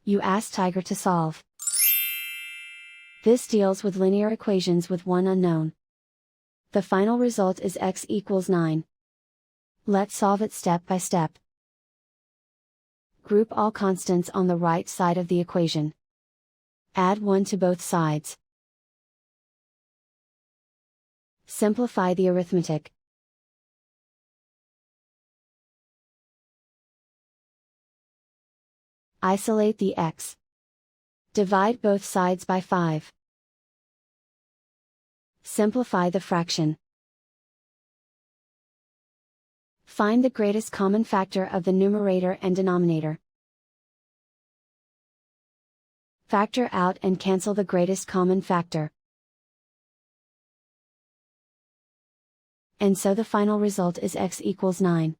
You ask Tiger to solve. This deals with linear equations with one unknown. The final result is x equals 9. Let's solve it step by step. Group all constants on the right side of the equation. Add 1 to both sides. Simplify the arithmetic. Isolate the x. Divide both sides by 5. Simplify the fraction. Find the greatest common factor of the numerator and denominator. Factor out and cancel the greatest common factor. And so the final result is x equals 9.